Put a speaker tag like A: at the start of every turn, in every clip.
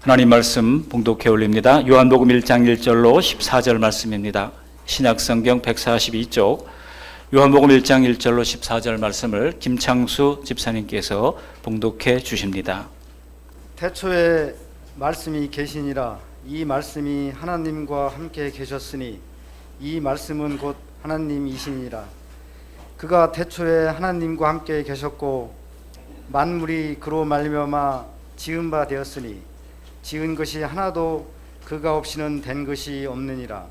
A: 하나님 말씀 봉독해 올립니다. 요한복음 1장 1절로 14절 말씀입니다. 신약성경 142쪽 요한복음 1장 1절로 14절 말씀을 김창수 집사님께서 봉독해 주십니다.
B: 태초에 말씀이 계시니라. 이 말씀이 하나님과 함께 계셨으니 이 말씀은 곧 하나님이시니라. 그가 태초에 하나님과 함께 계셨고 만물이 그로 말미암아 지은 바 되었으니 지은 것이 하나도 그가 없이는 된 것이 없느니라.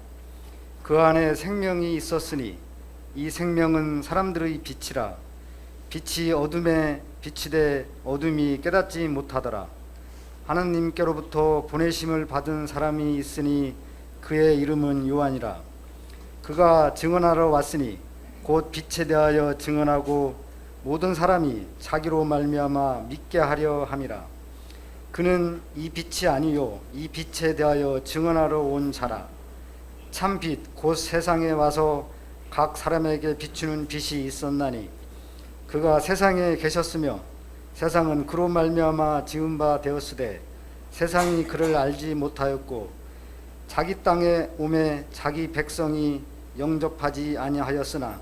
B: 그 안에 생명이 있었으니 이 생명은 사람들의 빛이라. 빛이 어둠에 비치되 어둠이 깨닫지 못하더라. 하나님께로부터 보내심을 받은 사람이 있으니 그의 이름은 요한이라. 그가 증언하러 왔으니 곧 빛에 대하여 증언하고 모든 사람이 자기로 말미암아 믿게 하려 함이라. 그는 이 빛이 아니요 이 빛에 대하여 증언하러 온 자라. 참 빛 곧 세상에 와서 각 사람에게 비추는 빛이 있었나니 그가 세상에 계셨으며 세상은 그로 말미암아 지은 바 되었으되 세상이 그를 알지 못하였고 자기 땅에 오매 자기 백성이 영접하지 아니하였으나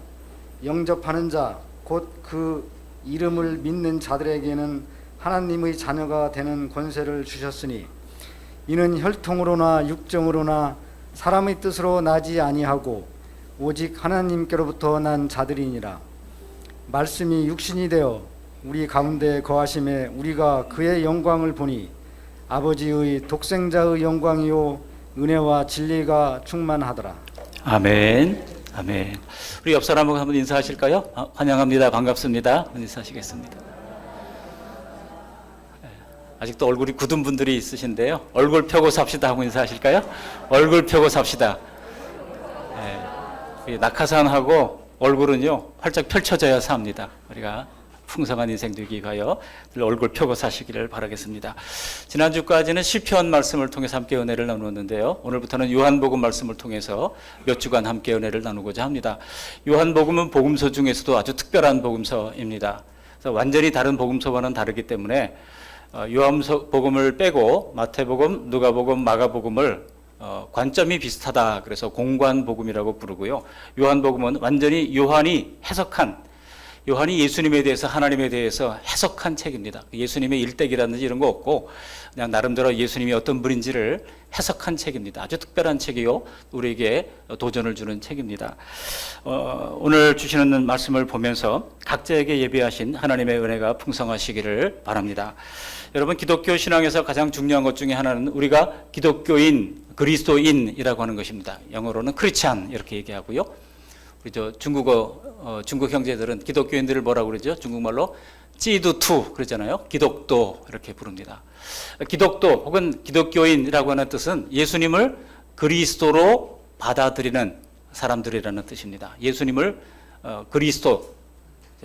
B: 영접하는 자 곧 그 이름을 믿는 자들에게는 하나님의 자녀가 되는 권세를 주셨으니 이는 혈통으로나 육정으로나 사람의 뜻으로 나지 아니하고 오직 하나님께로부터 난 자들이니라. 말씀이 육신이 되어 우리 가운데 거하심에 우리가 그의 영광을 보니 아버지의 독생자의 영광이요 은혜와 진리가 충만하더라.
A: 아멘. 아멘. 우리 옆 사람하고 한번 인사하실까요? 환영합니다. 반갑습니다. 인사하시겠습니다. 아직도 얼굴이 굳은 분들이 있으신데요. 얼굴 펴고 삽시다 하고 인사하실까요? 얼굴 펴고 삽시다. 낙하산하고 얼굴은요 활짝 펼쳐져야 삽니다. 우리가 풍성한 인생 되기 위하여 얼굴 펴고 사시기를 바라겠습니다. 지난주까지는 시편 말씀을 통해서 함께 은혜를 나누었는데요. 오늘부터는 요한복음 말씀을 통해서 몇 주간 함께 은혜를 나누고자 합니다. 요한복음은 복음서 중에서도 아주 특별한 복음서입니다. 그래서 완전히 다른 복음서와는 다르기 때문에 요한복음을 빼고 마태복음, 누가복음, 마가복음을 관점이 비슷하다. 그래서 공관복음이라고 부르고요. 요한복음은 완전히 요한이 예수님에 대해서 하나님에 대해서 해석한 책입니다. 예수님의 일대기라든지 이런 거 없고 그냥 나름대로 예수님이 어떤 분인지를 해석한 책입니다. 아주 특별한 책이요. 우리에게 도전을 주는 책입니다. 오늘 주시는 말씀을 보면서 각자에게 예비하신 하나님의 은혜가 풍성하시기를 바랍니다. 여러분, 기독교 신앙에서 가장 중요한 것 중에 하나는 우리가 기독교인, 그리스도인이라고 하는 것입니다. 영어로는 크리스찬 이렇게 얘기하고요. 우리 중국 형제들은 기독교인들을 뭐라고 그러죠? 중국말로 찌두투 그러잖아요. 기독도 이렇게 부릅니다. 기독도 혹은 기독교인이라고 하는 뜻은 예수님을 그리스도로 받아들이는 사람들이라는 뜻입니다. 예수님을 그리스도,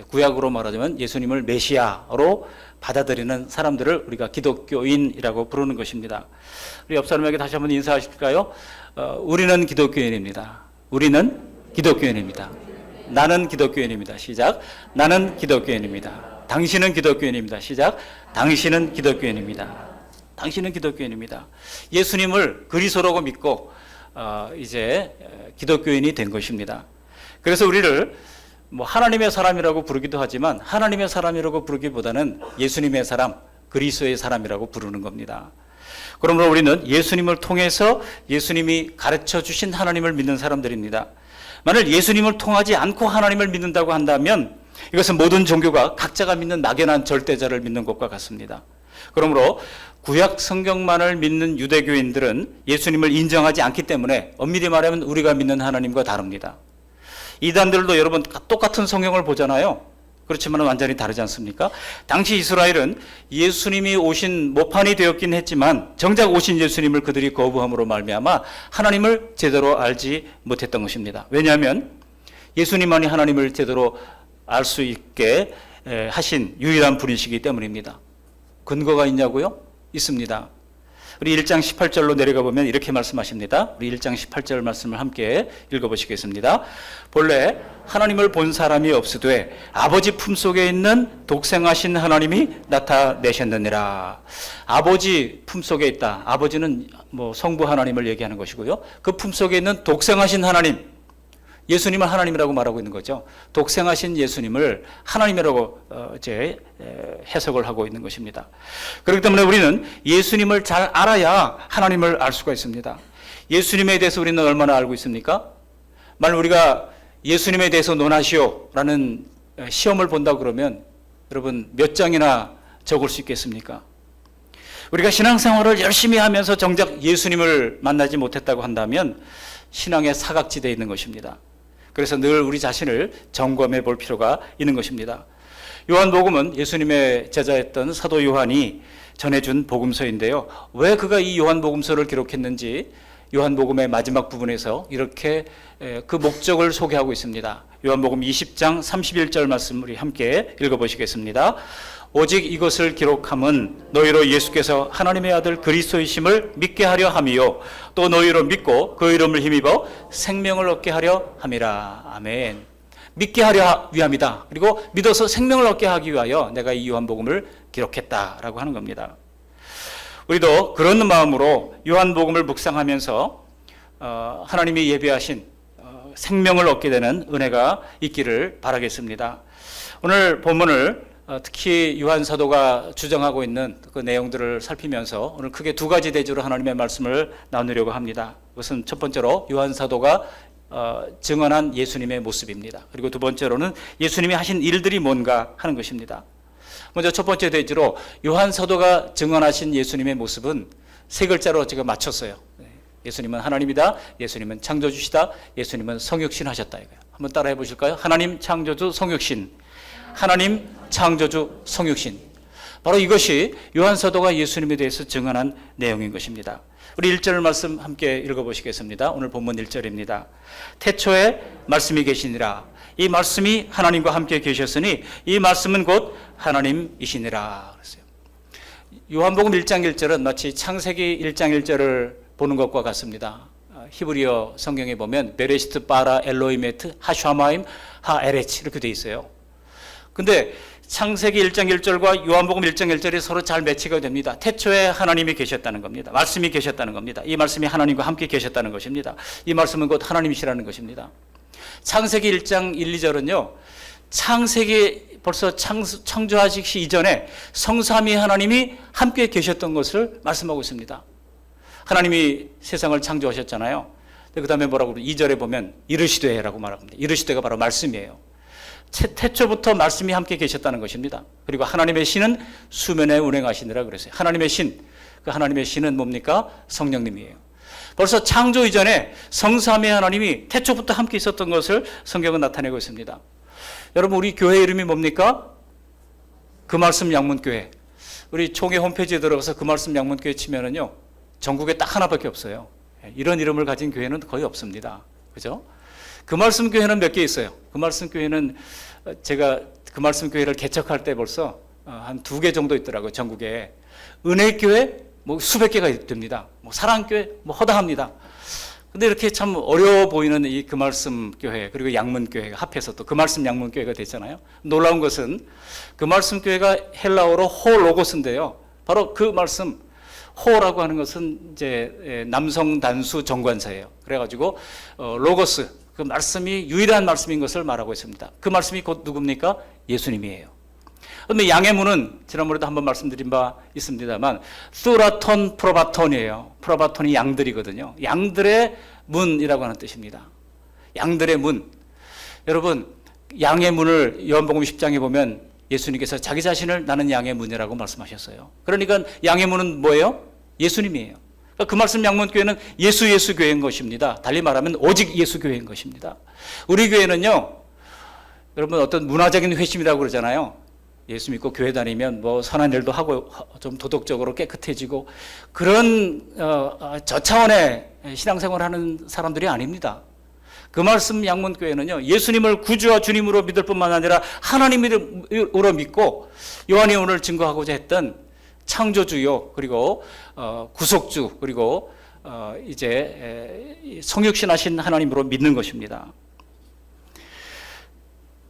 A: 구약으로 말하자면 예수님을 메시아로 받아들이는 사람들을 우리가 기독교인이라고 부르는 것입니다. 우리 옆 사람에게 다시 한번 인사하실까요? 우리는 기독교인입니다. 우리는 기독교인입니다. 나는 기독교인입니다. 시작. 나는 기독교인입니다. 당신은 기독교인입니다. 시작. 당신은 기독교인입니다. 당신은 기독교인입니다. 예수님을 그리스도라고 믿고 이제 기독교인이 된 것입니다. 그래서 우리를 하나님의 사람이라고 부르기도 하지만 하나님의 사람이라고 부르기보다는 예수님의 사람, 그리스도의 사람이라고 부르는 겁니다. 그러므로 우리는 예수님을 통해서 예수님이 가르쳐 주신 하나님을 믿는 사람들입니다. 만일 예수님을 통하지 않고 하나님을 믿는다고 한다면 이것은 모든 종교가 각자가 믿는 막연한 절대자를 믿는 것과 같습니다. 그러므로 구약 성경만을 믿는 유대교인들은 예수님을 인정하지 않기 때문에 엄밀히 말하면 우리가 믿는 하나님과 다릅니다. 이단들도 여러분 똑같은 성경을 보잖아요. 그렇지만 완전히 다르지 않습니까? 당시 이스라엘은 예수님이 오신 모판이 되었긴 했지만 정작 오신 예수님을 그들이 거부함으로 말미암아 하나님을 제대로 알지 못했던 것입니다. 왜냐하면 예수님만이 하나님을 제대로 알 수 있게 하신 유일한 분이시기 때문입니다. 근거가 있냐고요? 있습니다. 우리 1장 18절로 내려가 보면 이렇게 말씀하십니다. 우리 1장 18절 말씀을 함께 읽어보시겠습니다. 본래 하나님을 본 사람이 없으되 아버지 품속에 있는 독생하신 하나님이 나타내셨느니라. 아버지 품속에 있다. 아버지는 성부 하나님을 얘기하는 것이고요. 그 품속에 있는 독생하신 하나님, 예수님을 하나님이라고 말하고 있는 거죠. 독생하신 예수님을 하나님이라고 이제 해석을 하고 있는 것입니다. 그렇기 때문에 우리는 예수님을 잘 알아야 하나님을 알 수가 있습니다. 예수님에 대해서 우리는 얼마나 알고 있습니까? 만약 우리가 예수님에 대해서 논하시오라는 시험을 본다 그러면 여러분 몇 장이나 적을 수 있겠습니까? 우리가 신앙생활을 열심히 하면서 정작 예수님을 만나지 못했다고 한다면 신앙의 사각지대에 있는 것입니다. 그래서 늘 우리 자신을 점검해 볼 필요가 있는 것입니다. 요한복음은 예수님의 제자였던 사도 요한이 전해준 복음서인데요. 왜 그가 이 요한복음서를 기록했는지 요한복음의 마지막 부분에서 이렇게 그 목적을 소개하고 있습니다. 요한복음 20장 31절 말씀 우리 함께 읽어보시겠습니다. 오직 이것을 기록함은 너희로 예수께서 하나님의 아들 그리스도이심을 믿게 하려 함이요 또 너희로 믿고 그 이름을 힘입어 생명을 얻게 하려 함이라. 아멘. 믿게 하려 위함이다. 그리고 믿어서 생명을 얻게 하기 위하여 내가 이 요한복음을 기록했다라고 하는 겁니다. 우리도 그런 마음으로 요한복음을 묵상하면서 하나님이 예비하신 생명을 얻게 되는 은혜가 있기를 바라겠습니다. 오늘 본문을 특히 요한 사도가 주장하고 있는 그 내용들을 살피면서 오늘 크게 두 가지 대주로 하나님의 말씀을 나누려고 합니다. 그것은 첫 번째로 요한 사도가 증언한 예수님의 모습입니다. 그리고 두 번째로는 예수님이 하신 일들이 뭔가 하는 것입니다. 먼저 첫 번째 대주로 요한 사도가 증언하신 예수님의 모습은 세 글자로 제가 맞췄어요. 예수님은 하나님이다. 예수님은 창조주시다. 예수님은 성육신 하셨다. 이거예요. 한번 따라해 보실까요? 하나님 창조주 성육신. 하나님 창조주 성육신. 바로 이것이 요한 사도가 예수님에 대해서 증언한 내용인 것입니다. 우리 1절 말씀 함께 읽어보시겠습니다. 오늘 본문 1절입니다. 태초에 말씀이 계시니라. 이 말씀이 하나님과 함께 계셨으니 이 말씀은 곧 하나님이시니라. 그랬어요. 요한복음 1장 1절은 마치 창세기 1장 1절을 보는 것과 같습니다. 히브리어 성경에 보면 베레시트 바라 엘로이메트 하샤마임 하에레치 이렇게 되어 있어요. 근데 창세기 1장 1절과 요한복음 1장 1절이 서로 잘 매치가 됩니다. 태초에 하나님이 계셨다는 겁니다. 말씀이 계셨다는 겁니다. 이 말씀이 하나님과 함께 계셨다는 것입니다. 이 말씀은 곧 하나님이시라는 것입니다. 창세기 1장 1, 2절은요. 창세기 벌써 창조하시기 이전에 성삼위 하나님이 함께 계셨던 것을 말씀하고 있습니다. 하나님이 세상을 창조하셨잖아요. 그 다음에 뭐라고 그러죠? 2절에 보면 이르시되라고 말합니다. 이르시되가 바로 말씀이에요. 태초부터 말씀이 함께 계셨다는 것입니다. 그리고 하나님의 신은 수면에 운행하시느라 그랬어요. 하나님의 신, 그 하나님의 신은 뭡니까? 성령님이에요. 벌써 창조 이전에 성삼위 하나님이 태초부터 함께 있었던 것을 성경은 나타내고 있습니다. 여러분 우리 교회 이름이 뭡니까? 그 말씀 양문교회. 우리 총회 홈페이지에 들어가서 그 말씀 양문교회 치면은요 전국에 딱 하나밖에 없어요. 이런 이름을 가진 교회는 거의 없습니다. 그죠? 그 말씀 교회는 몇 개 있어요. 그 말씀 교회는 제가 그 말씀 교회를 개척할 때 벌써 한 2개 정도 있더라고요. 전국에. 은혜교회 수백 개가 됩니다. 사랑교회 허다합니다. 근데 이렇게 참 어려워 보이는 이 그 말씀 교회 그리고 양문교회가 합해서 또 그 말씀 양문교회가 됐잖아요. 놀라운 것은 그 말씀 교회가 헬라어로 호로고스인데요. 바로 그 말씀 호라고 하는 것은 이제 남성 단수 정관사예요. 그래가지고 로고스 그 말씀이 유일한 말씀인 것을 말하고 있습니다. 그 말씀이 곧 누굽니까? 예수님이에요. 그런데 양의 문은 지난번에도 한번 말씀드린 바 있습니다만 수라톤 프로바톤이에요. 프로바톤이 양들이거든요. 양들의 문이라고 하는 뜻입니다. 양들의 문. 여러분 양의 문을 요한복음 10장에 보면 예수님께서 자기 자신을 나는 양의 문이라고 말씀하셨어요. 그러니까 양의 문은 뭐예요? 예수님이에요. 그 말씀 양문교회는 예수 교회인 것입니다. 달리 말하면 오직 예수 교회인 것입니다. 우리 교회는요, 여러분 어떤 문화적인 회심이라고 그러잖아요. 예수 믿고 교회 다니면 선한 일도 하고 좀 도덕적으로 깨끗해지고 그런 저차원의 신앙생활을 하는 사람들이 아닙니다. 그 말씀 양문교회는요, 예수님을 구주와 주님으로 믿을 뿐만 아니라 하나님으로 믿고 요한이 오늘 증거하고자 했던 창조주요, 그리고 구속주, 그리고 성육신하신 하나님으로 믿는 것입니다.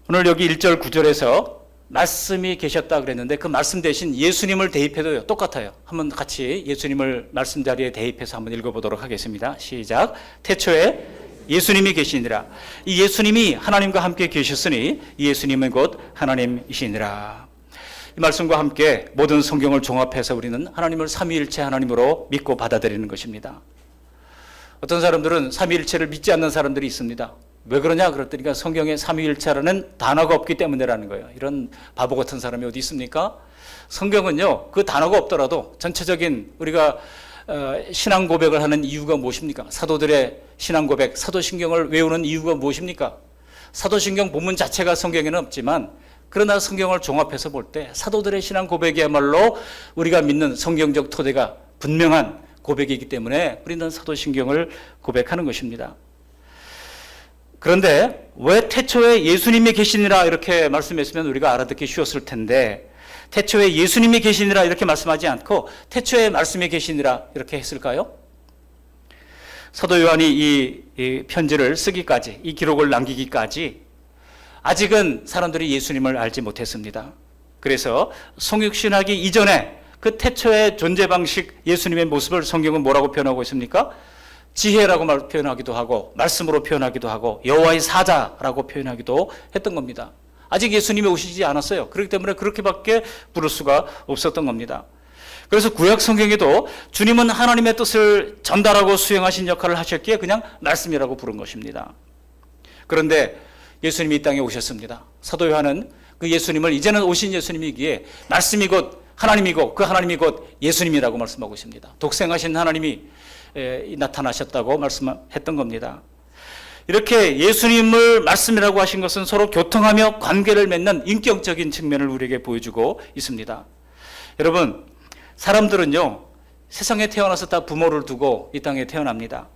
A: 오늘 여기 1절 9절에서 말씀이 계셨다 그랬는데 그 말씀 대신 예수님을 대입해도 똑같아요. 한번 같이 예수님을 말씀 자리에 대입해서 한번 읽어보도록 하겠습니다. 시작. 태초에 예수님이 계시니라. 이 예수님이 하나님과 함께 계셨으니 이 예수님은 곧 하나님이시니라. 이 말씀과 함께 모든 성경을 종합해서 우리는 하나님을 삼위일체 하나님으로 믿고 받아들이는 것입니다. 어떤 사람들은 삼위일체를 믿지 않는 사람들이 있습니다. 왜 그러냐 그랬더니 성경에 삼위일체라는 단어가 없기 때문이라는 거예요. 이런 바보 같은 사람이 어디 있습니까? 성경은요, 그 단어가 없더라도 전체적인 우리가 신앙 고백을 하는 이유가 무엇입니까? 사도들의 신앙 고백, 사도신경을 외우는 이유가 무엇입니까? 사도신경 본문 자체가 성경에는 없지만 그러나 성경을 종합해서 볼 때 사도들의 신앙 고백이야말로 우리가 믿는 성경적 토대가 분명한 고백이기 때문에 우리는 사도신경을 고백하는 것입니다. 그런데 왜 태초에 예수님이 계시니라 이렇게 말씀했으면 우리가 알아듣기 쉬웠을 텐데 태초에 예수님이 계시니라 이렇게 말씀하지 않고 태초에 말씀이 계시니라 이렇게 했을까요? 사도 요한이 이 편지를 쓰기까지, 이 기록을 남기기까지 아직은 사람들이 예수님을 알지 못했습니다. 그래서 성육신하기 이전에 그 태초의 존재 방식 예수님의 모습을 성경은 뭐라고 표현하고 있습니까? 지혜라고 표현하기도 하고 말씀으로 표현하기도 하고 여호와의 사자라고 표현하기도 했던 겁니다. 아직 예수님이 오시지 않았어요. 그렇기 때문에 그렇게밖에 부를 수가 없었던 겁니다. 그래서 구약 성경에도 주님은 하나님의 뜻을 전달하고 수행하신 역할을 하셨기에 그냥 말씀이라고 부른 것입니다. 그런데 예수님이 이 땅에 오셨습니다. 사도 요한은 그 예수님을 이제는 오신 예수님이기에 말씀이 곧 하나님이고 그 하나님이 곧 예수님이라고 말씀하고 있습니다. 독생하신 하나님이 나타나셨다고 말씀했던 겁니다. 이렇게 예수님을 말씀이라고 하신 것은 서로 교통하며 관계를 맺는 인격적인 측면을 우리에게 보여주고 있습니다. 여러분, 사람들은요, 세상에 태어나서 다 부모를 두고 이 땅에 태어납니다.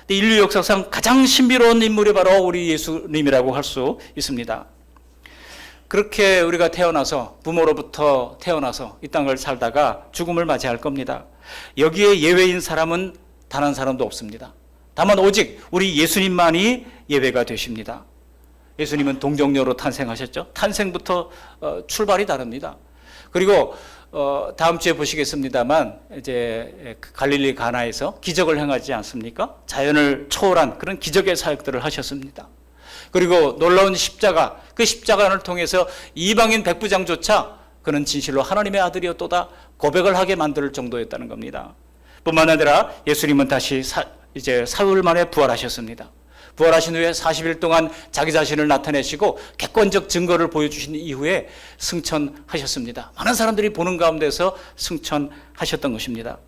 A: 인류 역사상 가장 신비로운 인물이 바로 우리 예수님이라고 할 수 있습니다. 그렇게 우리가 태어나서 부모로부터 태어나서 이 땅을 살다가 죽음을 맞이할 겁니다. 여기에 예외인 사람은 단 한 사람도 없습니다. 다만 오직 우리 예수님만이 예외가 되십니다. 예수님은 동정녀로 탄생하셨죠. 탄생부터 출발이 다릅니다. 그리고 다음 주에 보시겠습니다만 이제 갈릴리 가나에서 기적을 행하지 않습니까? 자연을 초월한 그런 기적의 사역들을 하셨습니다. 그리고 놀라운 십자가, 그 십자가를 통해서 이방인 백부장조차 그는 진실로 하나님의 아들이었도다 고백을 하게 만들 정도였다는 겁니다. 뿐만 아니라 예수님은 다시 이제 사흘 만에 부활하셨습니다. 부활하신 후에 40일 동안 자기 자신을 나타내시고 객관적 증거를 보여주신 이후에 승천하셨습니다. 많은 사람들이 보는 가운데서 승천하셨던 것입니다.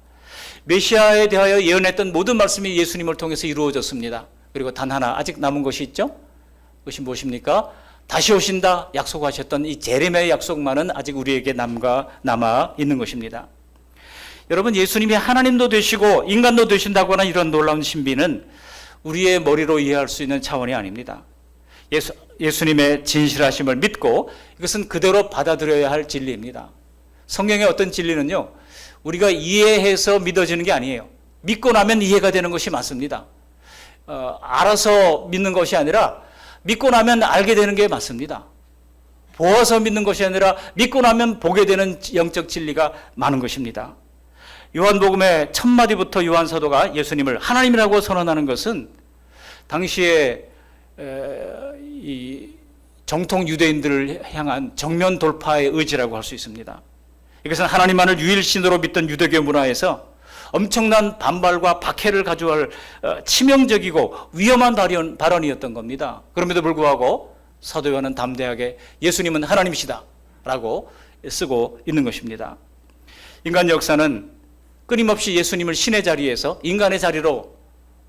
A: 메시아에 대하여 예언했던 모든 말씀이 예수님을 통해서 이루어졌습니다. 그리고 단 하나 아직 남은 것이 있죠. 그것이 무엇입니까? 다시 오신다 약속하셨던 이 제레미야의 약속만은 아직 우리에게 남아 있는 것입니다. 여러분, 예수님이 하나님도 되시고 인간도 되신다고 하는 이런 놀라운 신비는 우리의 머리로 이해할 수 있는 차원이 아닙니다. 예수님의 진실하심을 믿고 이것은 그대로 받아들여야 할 진리입니다. 성경의 어떤 진리는요, 우리가 이해해서 믿어지는 게 아니에요. 믿고 나면 이해가 되는 것이 맞습니다. 알아서 믿는 것이 아니라 믿고 나면 알게 되는 게 맞습니다. 보아서 믿는 것이 아니라 믿고 나면 보게 되는 영적 진리가 많은 것입니다. 요한복음의 첫 마디부터 요한 사도가 예수님을 하나님이라고 선언하는 것은 당시에 이 정통 유대인들을 향한 정면 돌파의 의지라고 할 수 있습니다. 이것은 하나님만을 유일신으로 믿던 유대교 문화에서 엄청난 반발과 박해를 가져올 치명적이고 위험한 발언이었던 겁니다. 그럼에도 불구하고 사도 요한은 담대하게 예수님은 하나님이시다 라고 쓰고 있는 것입니다. 인간 역사는 끊임없이 예수님을 신의 자리에서 인간의 자리로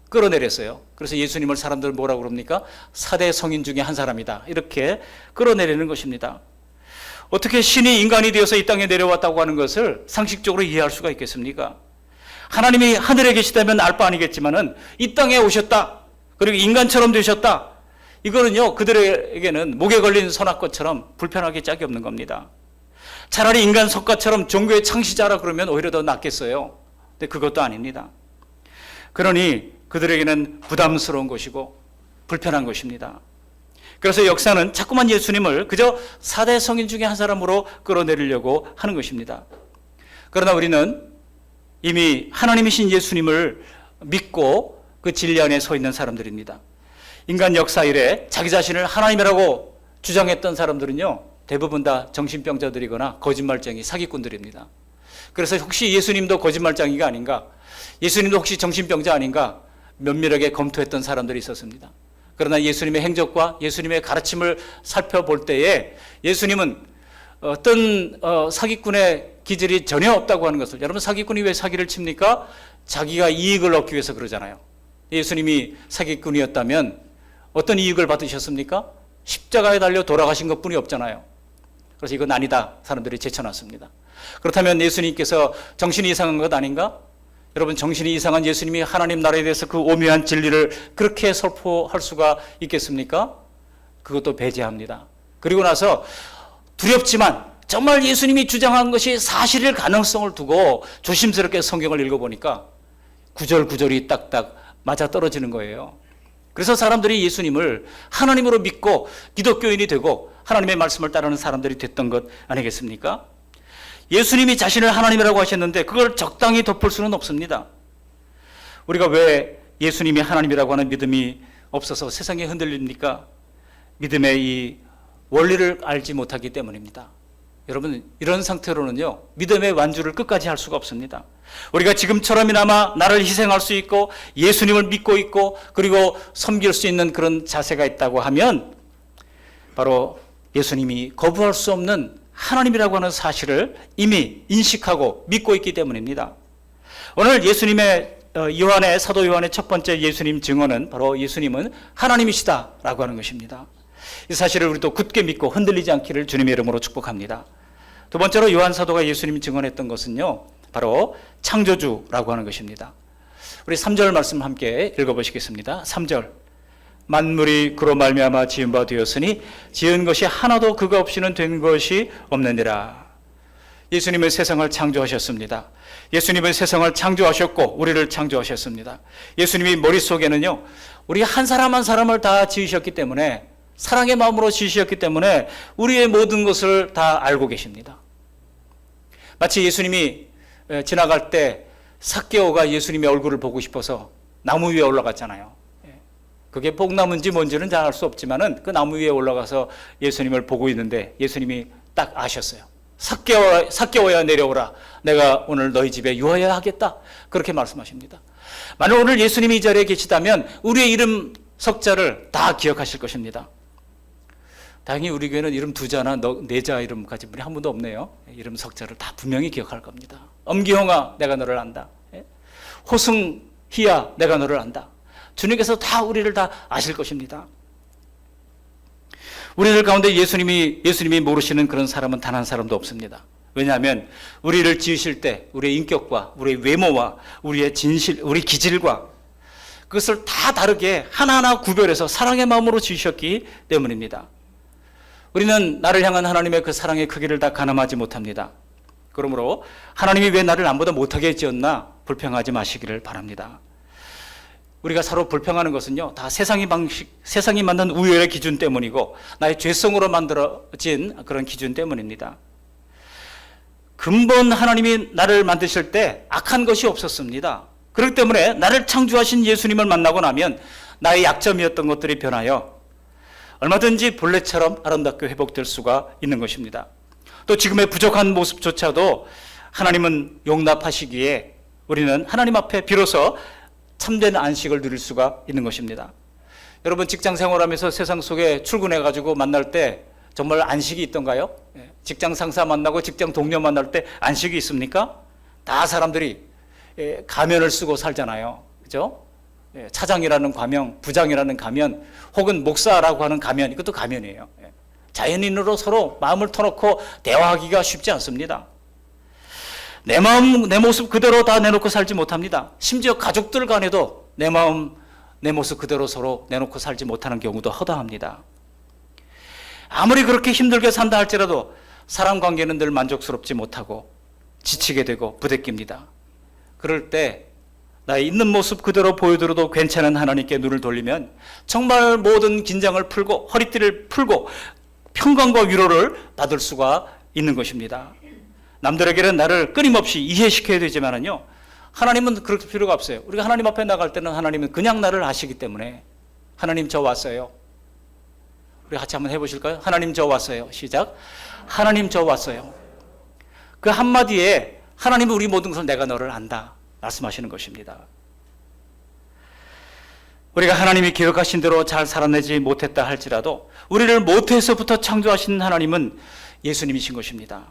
A: 끌어내렸어요. 그래서 예수님을 사람들은 뭐라고 그럽니까? 4대 성인 중에 한 사람이다. 이렇게 끌어내리는 것입니다. 어떻게 신이 인간이 되어서 이 땅에 내려왔다고 하는 것을 상식적으로 이해할 수가 있겠습니까? 하나님이 하늘에 계시다면 알 바 아니겠지만은 이 땅에 오셨다. 그리고 인간처럼 되셨다. 이거는요, 그들에게는 목에 걸린 선악과처럼 불편하게 짝이 없는 겁니다. 차라리 인간 석가처럼 종교의 창시자라 그러면 오히려 더 낫겠어요. 근데 그것도 아닙니다. 그러니 그들에게는 부담스러운 것이고 불편한 것입니다. 그래서 역사는 자꾸만 예수님을 그저 4대 성인 중에 한 사람으로 끌어내리려고 하는 것입니다. 그러나 우리는 이미 하나님이신 예수님을 믿고 그 진리 안에 서 있는 사람들입니다. 인간 역사 이래 자기 자신을 하나님이라고 주장했던 사람들은요, 대부분 다 정신병자들이거나 거짓말쟁이 사기꾼들입니다. 그래서 혹시 예수님도 거짓말쟁이가 아닌가, 예수님도 혹시 정신병자 아닌가 면밀하게 검토했던 사람들이 있었습니다. 그러나 예수님의 행적과 예수님의 가르침을 살펴볼 때에 예수님은 어떤 사기꾼의 기질이 전혀 없다고 하는 것을, 여러분 사기꾼이 왜 사기를 칩니까? 자기가 이익을 얻기 위해서 그러잖아요. 예수님이 사기꾼이었다면 어떤 이익을 받으셨습니까? 십자가에 달려 돌아가신 것뿐이 없잖아요. 그래서 이건 아니다, 사람들이 제쳐놨습니다. 그렇다면 예수님께서 정신이 이상한 것 아닌가? 여러분, 정신이 이상한 예수님이 하나님 나라에 대해서 그 오묘한 진리를 그렇게 선포할 수가 있겠습니까? 그것도 배제합니다. 그리고 나서 두렵지만 정말 예수님이 주장한 것이 사실일 가능성을 두고 조심스럽게 성경을 읽어보니까 구절구절이 딱딱 맞아떨어지는 거예요. 그래서 사람들이 예수님을 하나님으로 믿고 기독교인이 되고 하나님의 말씀을 따르는 사람들이 됐던 것 아니겠습니까? 예수님이 자신을 하나님이라고 하셨는데 그걸 적당히 덮을 수는 없습니다. 우리가 왜 예수님이 하나님이라고 하는 믿음이 없어서 세상에 흔들립니까? 믿음의 이 원리를 알지 못하기 때문입니다. 여러분, 이런 상태로는요, 믿음의 완주를 끝까지 할 수가 없습니다. 우리가 지금처럼이나마 나를 희생할 수 있고 예수님을 믿고 있고 그리고 섬길 수 있는 그런 자세가 있다고 하면 바로 예수님이 거부할 수 없는 하나님이라고 하는 사실을 이미 인식하고 믿고 있기 때문입니다. 오늘 예수님의 사도 요한의 첫 번째 예수님 증언은 바로 예수님은 하나님이시다라고 하는 것입니다. 이 사실을 우리도 굳게 믿고 흔들리지 않기를 주님의 이름으로 축복합니다. 두 번째로 요한 사도가 예수님 증언했던 것은요, 바로 창조주라고 하는 것입니다. 우리 3절 말씀 함께 읽어보시겠습니다. 3절. 만물이 그로 말미암아 지은 바 되었으니 지은 것이 하나도 그가 없이는 된 것이 없느니라. 예수님은 세상을 창조하셨습니다. 예수님은 세상을 창조하셨고 우리를 창조하셨습니다. 예수님이 머릿속에는요, 우리 한 사람 한 사람을 다 지으셨기 때문에, 사랑의 마음으로 지으셨기 때문에 우리의 모든 것을 다 알고 계십니다. 마치 예수님이 지나갈 때 삭개오가 예수님의 얼굴을 보고 싶어서 나무 위에 올라갔잖아요. 그게 뽕나무인지 뭔지는 잘 알 수 없지만은 그 나무 위에 올라가서 예수님을 보고 있는데 예수님이 딱 아셨어요. 삭개오야 내려오라. 내가 오늘 너희 집에 유하여야 하겠다. 그렇게 말씀하십니다. 만약 오늘 예수님이 이 자리에 계시다면 우리의 이름 석자를 다 기억하실 것입니다. 다행히 우리 교회는 이름 두자나 네자 이름 가진 분이 한 분도 없네요. 이름 석자를 다 분명히 기억할 겁니다. 엄기홍아, 내가 너를 안다. 호승희야, 내가 너를 안다. 주님께서 다 우리를 다 아실 것입니다. 우리들 가운데 예수님이 모르시는 그런 사람은 단 한 사람도 없습니다. 왜냐하면 우리를 지으실 때 우리의 인격과 우리의 외모와 우리의 진실, 우리 기질과 그것을 다 다르게 하나하나 구별해서 사랑의 마음으로 지으셨기 때문입니다. 우리는 나를 향한 하나님의 그 사랑의 크기를 다 가늠하지 못합니다. 그러므로 하나님이 왜 나를 남보다 못하게 지었나 불평하지 마시기를 바랍니다. 우리가 서로 불평하는 것은요, 다 세상이 만든 우열의 기준 때문이고 나의 죄성으로 만들어진 그런 기준 때문입니다. 근본 하나님이 나를 만드실 때 악한 것이 없었습니다. 그렇기 때문에 나를 창조하신 예수님을 만나고 나면 나의 약점이었던 것들이 변하여 얼마든지 본래처럼 아름답게 회복될 수가 있는 것입니다. 또 지금의 부족한 모습조차도 하나님은 용납하시기에 우리는 하나님 앞에 비로소 참된 안식을 누릴 수가 있는 것입니다. 여러분, 직장 생활하면서 세상 속에 출근해가지고 만날 때 정말 안식이 있던가요? 직장 상사 만나고 직장 동료 만날 때 안식이 있습니까? 다 사람들이 가면을 쓰고 살잖아요. 그죠? 차장이라는 가면, 부장이라는 가면, 혹은 목사라고 하는 가면, 이것도 가면이에요. 자연인으로 서로 마음을 터놓고 대화하기가 쉽지 않습니다. 내 마음, 내 모습 그대로 다 내놓고 살지 못합니다. 심지어 가족들 간에도 내 마음, 내 모습 그대로 서로 내놓고 살지 못하는 경우도 허다합니다. 아무리 그렇게 힘들게 산다 할지라도 사람 관계는 늘 만족스럽지 못하고 지치게 되고 부대낍니다. 그럴 때 나의 있는 모습 그대로 보여드려도 괜찮은 하나님께 눈을 돌리면 정말 모든 긴장을 풀고 허리띠를 풀고 평강과 위로를 받을 수가 있는 것입니다. 남들에게는 나를 끊임없이 이해시켜야 되지만은요, 하나님은 그럴 필요가 없어요. 우리가 하나님 앞에 나갈 때는 하나님은 그냥 나를 아시기 때문에 하나님 저 왔어요. 우리 같이 한번 해보실까요? 하나님 저 왔어요. 시작. 하나님 저 왔어요. 그 한마디에 하나님은 우리 모든 것을 내가 너를 안다 말씀하시는 것입니다. 우리가 하나님이 계획하신 대로 잘 살아내지 못했다 할지라도 우리를 모태에서부터 창조하신 하나님은 예수님이신 것입니다.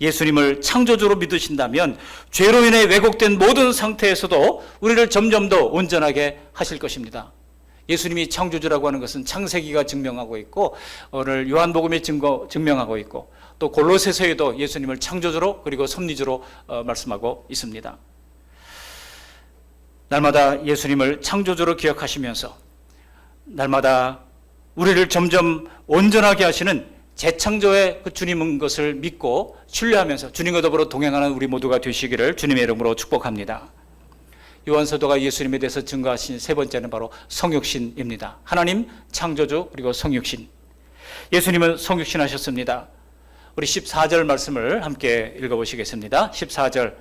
A: 예수님을 창조주로 믿으신다면 죄로 인해 왜곡된 모든 상태에서도 우리를 점점 더 온전하게 하실 것입니다. 예수님이 창조주라고 하는 것은 창세기가 증명하고 있고 오늘 요한복음이 증명하고 있고 또 골로새서에도 예수님을 창조주로 그리고 섭리주로 말씀하고 있습니다. 날마다 예수님을 창조주로 기억하시면서 날마다 우리를 점점 온전하게 하시는 재창조의 그 주님인 것을 믿고 신뢰하면서 주님과 더불어 동행하는 우리 모두가 되시기를 주님의 이름으로 축복합니다. 요한사도가 예수님에 대해서 증거하신 세 번째는 바로 성육신입니다. 하나님 창조주 그리고 성육신. 예수님은 성육신 하셨습니다. 우리 14절 말씀을 함께 읽어보시겠습니다. 14절.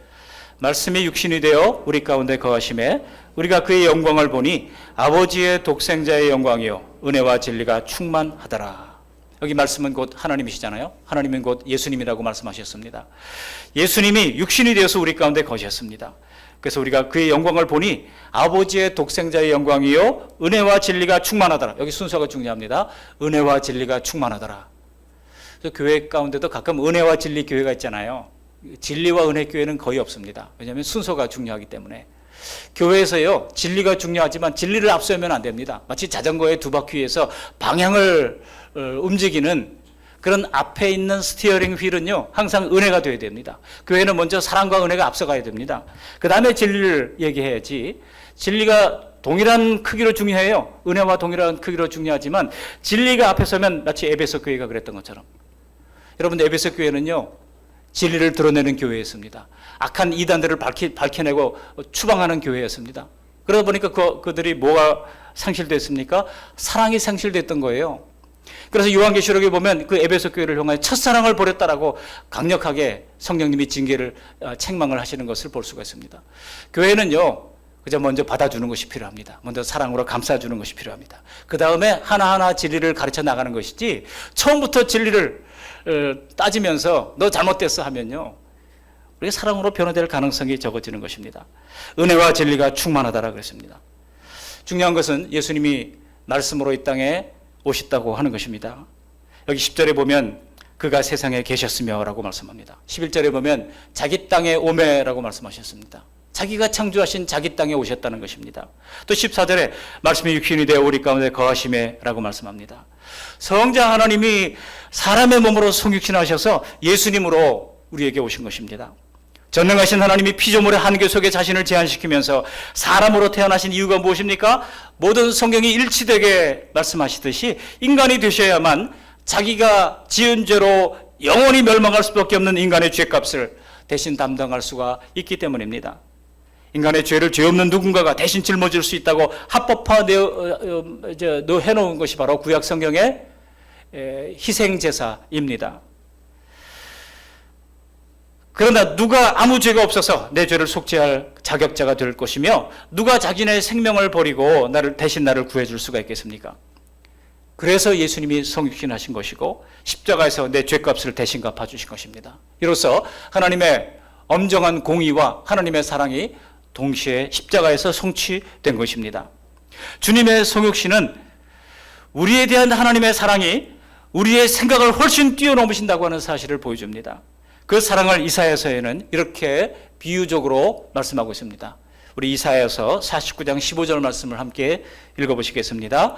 A: 말씀이 육신이 되어 우리 가운데 거하심에 우리가 그의 영광을 보니 아버지의 독생자의 영광이요 은혜와 진리가 충만하더라. 여기 말씀은 곧 하나님이시잖아요. 하나님은 곧 예수님이라고 말씀하셨습니다. 예수님이 육신이 되어서 우리 가운데 거하셨습니다. 그래서 우리가 그의 영광을 보니 아버지의 독생자의 영광이요 은혜와 진리가 충만하더라. 여기 순서가 중요합니다. 은혜와 진리가 충만하더라. 그래서 교회 가운데도 가끔 은혜와 진리 교회가 있잖아요. 진리와 은혜 교회는 거의 없습니다. 왜냐하면 순서가 중요하기 때문에. 교회에서요 진리가 중요하지만 진리를 앞세우면 안 됩니다. 마치 자전거의 두 바퀴에서 방향을 움직이는 그런 앞에 있는 스티어링 휠은요 항상 은혜가 되어야 됩니다. 교회는 먼저 사랑과 은혜가 앞서가야 됩니다. 그 다음에 진리를 얘기해야지. 진리가 동일한 크기로 중요해요. 은혜와 동일한 크기로 중요하지만 진리가 앞에 서면 마치 에베소 교회가 그랬던 것처럼. 여러분 에베소 교회는요 진리를 드러내는 교회였습니다. 악한 이단들을 밝혀내고 추방하는 교회였습니다. 그러다 보니까 그들이 뭐가 상실됐습니까? 사랑이 상실됐던 거예요. 그래서 요한계시록에 보면 그 에베소 교회를 향하여 첫사랑을 버렸다라고 강력하게 성령님이 징계를 책망을 하시는 것을 볼 수가 있습니다. 교회는요 그저 먼저 받아주는 것이 필요합니다. 먼저 사랑으로 감싸주는 것이 필요합니다. 그 다음에 하나하나 진리를 가르쳐 나가는 것이지 처음부터 진리를 따지면서 너 잘못됐어 하면요 우리가 사랑으로 변화될 가능성이 적어지는 것입니다. 은혜와 진리가 충만하다라 그랬습니다. 중요한 것은 예수님이 말씀으로 이 땅에 오셨다고 하는 것입니다. 여기 10절에 보면 그가 세상에 계셨으며 라고 말씀합니다. 11절에 보면 자기 땅에 오매라고 말씀하셨습니다. 자기가 창조하신 자기 땅에 오셨다는 것입니다. 또 14절에 말씀이 육신이 되어 우리 가운데 거하심에 라고 말씀합니다. 성자 하나님이 사람의 몸으로 성육신하셔서 예수님으로 우리에게 오신 것입니다. 전능하신 하나님이 피조물의 한계 속에 자신을 제한시키면서 사람으로 태어나신 이유가 무엇입니까? 모든 성경이 일치되게 말씀하시듯이 인간이 되셔야만 자기가 지은 죄로 영원히 멸망할 수밖에 없는 인간의 죄값을 대신 담당할 수가 있기 때문입니다. 인간의 죄를 죄 없는 누군가가 대신 짊어질 수 있다고 합법화 해놓은 것이 바로 구약 성경의 희생제사입니다. 그러나 누가 아무 죄가 없어서 내 죄를 속죄할 자격자가 될 것이며 누가 자기네 생명을 버리고 대신 나를 구해줄 수가 있겠습니까? 그래서 예수님이 성육신하신 것이고 십자가에서 내 죄값을 대신 갚아주신 것입니다. 이로써 하나님의 엄정한 공의와 하나님의 사랑이 동시에 십자가에서 성취된 것입니다. 주님의 성육신은 우리에 대한 하나님의 사랑이 우리의 생각을 훨씬 뛰어넘으신다고 하는 사실을 보여줍니다. 그 사랑을 이사야서에는 이렇게 비유적으로 말씀하고 있습니다. 우리 이사야서 49장 15절 말씀을 함께 읽어보시겠습니다.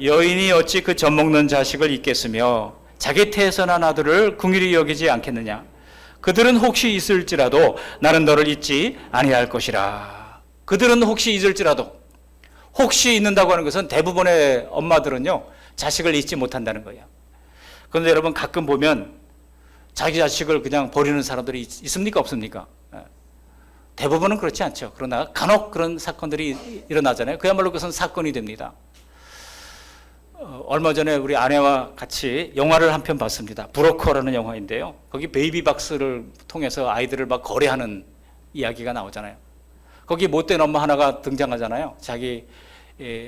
A: 여인이 어찌 그 젖먹는 자식을 잊겠으며 자기 태에서 난 아들을 긍휼히 여기지 않겠느냐. 그들은 혹시 있을지라도 나는 너를 잊지 아니할 것이라. 그들은 혹시 잊을지라도, 혹시 잊는다고 하는 것은 대부분의 엄마들은요 자식을 잊지 못한다는 거예요. 그런데 여러분 가끔 보면 자기 자식을 그냥 버리는 사람들이 있습니까? 없습니까? 대부분은 그렇지 않죠. 그러나 간혹 그런 사건들이 일어나잖아요. 그야말로 그것은 사건이 됩니다. 얼마 전에 우리 아내와 같이 영화를 한 편 봤습니다. 브로커라는 영화인데요. 거기 베이비박스를 통해서 아이들을 막 거래하는 이야기가 나오잖아요. 거기 못된 엄마 하나가 등장하잖아요. 자기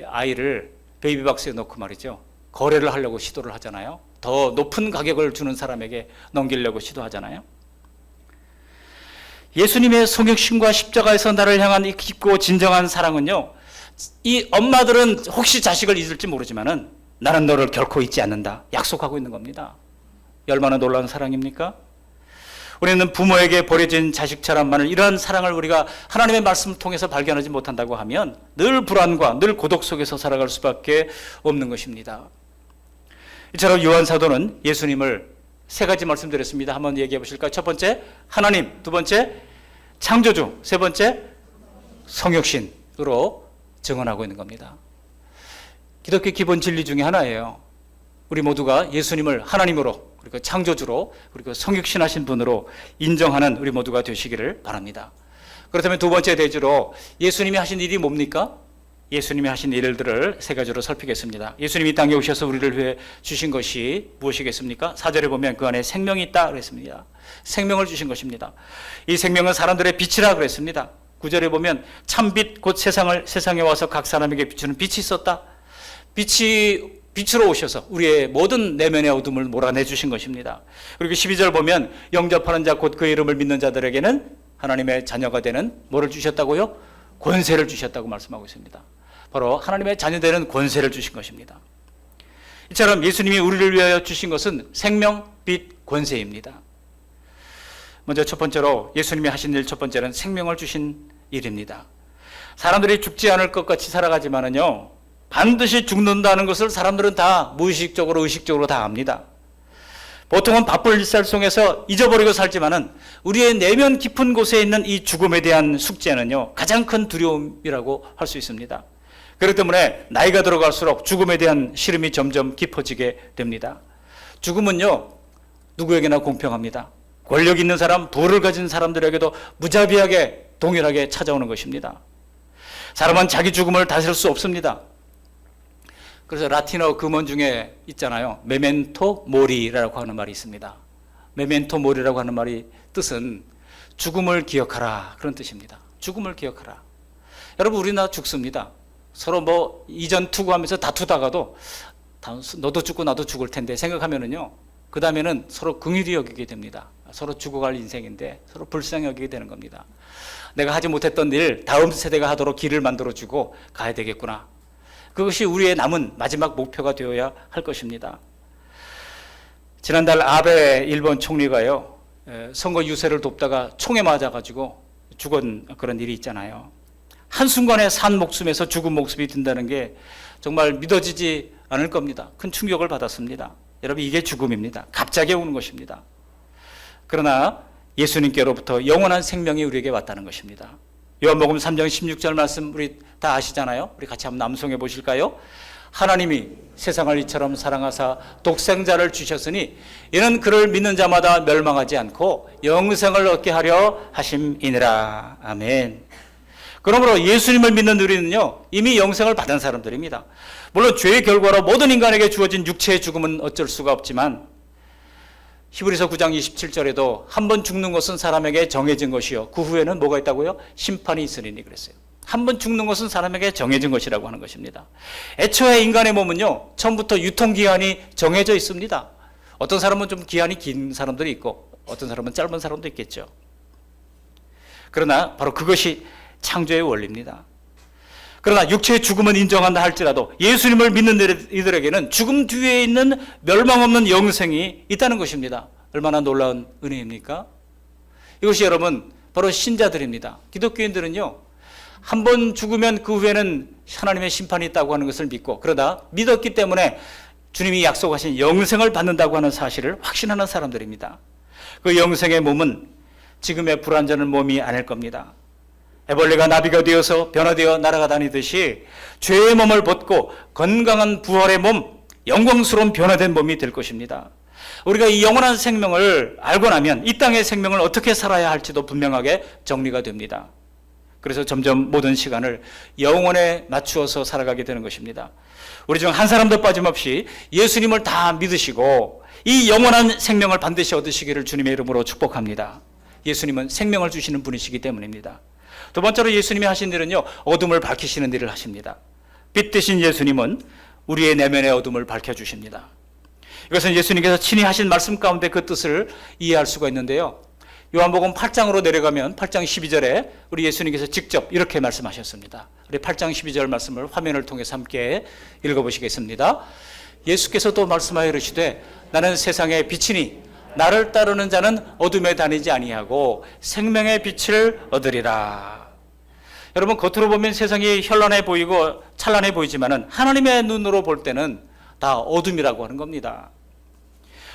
A: 아이를 베이비박스에 넣고 말이죠. 거래를 하려고 시도를 하잖아요. 더 높은 가격을 주는 사람에게 넘기려고 시도하잖아요. 예수님의 성육신과 십자가에서 나를 향한 이 깊고 진정한 사랑은요, 이 엄마들은 혹시 자식을 잊을지 모르지만은 나는 너를 결코 잊지 않는다 약속하고 있는 겁니다. 얼마나 놀라운 사랑입니까? 우리는 부모에게 버려진 자식처럼만을 이러한 사랑을 우리가 하나님의 말씀을 통해서 발견하지 못한다고 하면 늘 불안과 늘 고독 속에서 살아갈 수밖에 없는 것입니다. 이처럼 요한 사도는 예수님을 세 가지 말씀드렸습니다. 한번 얘기해 보실까요? 첫 번째 하나님, 두 번째 창조주, 세 번째 성육신으로 증언하고 있는 겁니다. 기독교 기본 진리 중에 하나예요. 우리 모두가 예수님을 하나님으로, 그리고 창조주로, 그리고 성육신하신 분으로 인정하는 우리 모두가 되시기를 바랍니다. 그렇다면 두 번째 대지로 예수님이 하신 일이 뭡니까? 예수님이 하신 일들을 세 가지로 살피겠습니다. 예수님이 땅에 오셔서 우리를 위해 주신 것이 무엇이겠습니까? 4절에 보면 그 안에 생명이 있다 그랬습니다. 생명을 주신 것입니다. 이 생명은 사람들의 빛이라 그랬습니다. 9절에 보면 참빛 곧 세상에 와서 각 사람에게 비추는 빛이 있었다. 빛으로 오셔서 우리의 모든 내면의 어둠을 몰아내 주신 것입니다. 그리고 12절 보면 영접하는 자 곧 그의 이름을 믿는 자들에게는 하나님의 자녀가 되는 뭐를 주셨다고요? 권세를 주셨다고 말씀하고 있습니다. 바로 하나님의 자녀되는 권세를 주신 것입니다. 이처럼 예수님이 우리를 위하여 주신 것은 생명, 빛, 권세입니다. 먼저 첫 번째로 예수님이 하신 일 첫 번째는 생명을 주신 일입니다. 사람들이 죽지 않을 것 같이 살아가지만은요, 반드시 죽는다는 것을 사람들은 다 무의식적으로 의식적으로 다 압니다. 보통은 바쁜 일상 속에서 잊어버리고 살지만은 우리의 내면 깊은 곳에 있는 이 죽음에 대한 숙제는요, 가장 큰 두려움이라고 할 수 있습니다. 그렇기 때문에 나이가 들어갈수록 죽음에 대한 시름이 점점 깊어지게 됩니다. 죽음은요, 누구에게나 공평합니다. 권력 있는 사람, 부를 가진 사람들에게도 무자비하게 동일하게 찾아오는 것입니다. 사람은 자기 죽음을 다스릴 수 없습니다. 그래서 라틴어 금원 중에 있잖아요. 메멘토 모리라고 하는 말이 있습니다. 메멘토 모리라고 하는 말이 뜻은 죽음을 기억하라, 그런 뜻입니다. 죽음을 기억하라. 여러분, 우리나 죽습니다. 서로 뭐 이전 투구하면서 다투다가도 너도 죽고 나도 죽을 텐데 생각하면은요, 그 다음에는 서로 긍휼히 여기게 됩니다. 서로 죽어갈 인생인데 서로 불쌍히 여기게 되는 겁니다. 내가 하지 못했던 일 다음 세대가 하도록 길을 만들어주고 가야 되겠구나. 그것이 우리의 남은 마지막 목표가 되어야 할 것입니다. 지난달 아베 일본 총리가요, 선거 유세를 돕다가 총에 맞아가지고 죽은 그런 일이 있잖아요. 한순간에 산 목숨에서 죽은 목숨이 든다는 게 정말 믿어지지 않을 겁니다. 큰 충격을 받았습니다. 여러분, 이게 죽음입니다. 갑자기 오는 것입니다. 그러나 예수님께로부터 영원한 생명이 우리에게 왔다는 것입니다. 요한복음 3장 16절 말씀 우리 다 아시잖아요. 우리 같이 한번 낭송해 보실까요? 하나님이 세상을 이처럼 사랑하사 독생자를 주셨으니 이는 그를 믿는 자마다 멸망하지 않고 영생을 얻게 하려 하심이니라. 아멘. 그러므로 예수님을 믿는 우리는요, 이미 영생을 받은 사람들입니다. 물론 죄의 결과로 모든 인간에게 주어진 육체의 죽음은 어쩔 수가 없지만 히브리서 9장 27절에도 한 번 죽는 것은 사람에게 정해진 것이요 그 후에는 뭐가 있다고요? 심판이 있으리니 그랬어요. 한 번 죽는 것은 사람에게 정해진 것이라고 하는 것입니다. 애초에 인간의 몸은요, 처음부터 유통기한이 정해져 있습니다. 어떤 사람은 좀 기한이 긴 사람들이 있고 어떤 사람은 짧은 사람도 있겠죠. 그러나 바로 그것이 창조의 원리입니다. 그러나 육체의 죽음은 인정한다 할지라도 예수님을 믿는 이들에게는 죽음 뒤에 있는 멸망 없는 영생이 있다는 것입니다. 얼마나 놀라운 은혜입니까? 이것이 여러분 바로 신자들입니다. 기독교인들은요, 한 번 죽으면 그 후에는 하나님의 심판이 있다고 하는 것을 믿고, 그러다 믿었기 때문에 주님이 약속하신 영생을 받는다고 하는 사실을 확신하는 사람들입니다. 그 영생의 몸은 지금의 불완전한 몸이 아닐 겁니다. 애벌레가 나비가 되어서 변화되어 날아가 다니듯이 죄의 몸을 벗고 건강한 부활의 몸, 영광스러운 변화된 몸이 될 것입니다. 우리가 이 영원한 생명을 알고 나면 이 땅의 생명을 어떻게 살아야 할지도 분명하게 정리가 됩니다. 그래서 점점 모든 시간을 영혼에 맞추어서 살아가게 되는 것입니다. 우리 중 한 사람도 빠짐없이 예수님을 다 믿으시고 이 영원한 생명을 반드시 얻으시기를 주님의 이름으로 축복합니다. 예수님은 생명을 주시는 분이시기 때문입니다. 두 번째로 예수님이 하신 일은요, 어둠을 밝히시는 일을 하십니다. 빛 되신 예수님은 우리의 내면의 어둠을 밝혀주십니다. 이것은 예수님께서 친히 하신 말씀 가운데 그 뜻을 이해할 수가 있는데요. 요한복음 8장으로 내려가면 8장 12절에 우리 예수님께서 직접 이렇게 말씀하셨습니다. 우리 8장 12절 말씀을 화면을 통해서 함께 읽어보시겠습니다. 예수께서도 말씀하여 이르시되 나는 세상의 빛이니 나를 따르는 자는 어둠에 다니지 아니하고 생명의 빛을 얻으리라. 여러분, 겉으로 보면 세상이 현란해 보이고 찬란해 보이지만은 하나님의 눈으로 볼 때는 다 어둠이라고 하는 겁니다.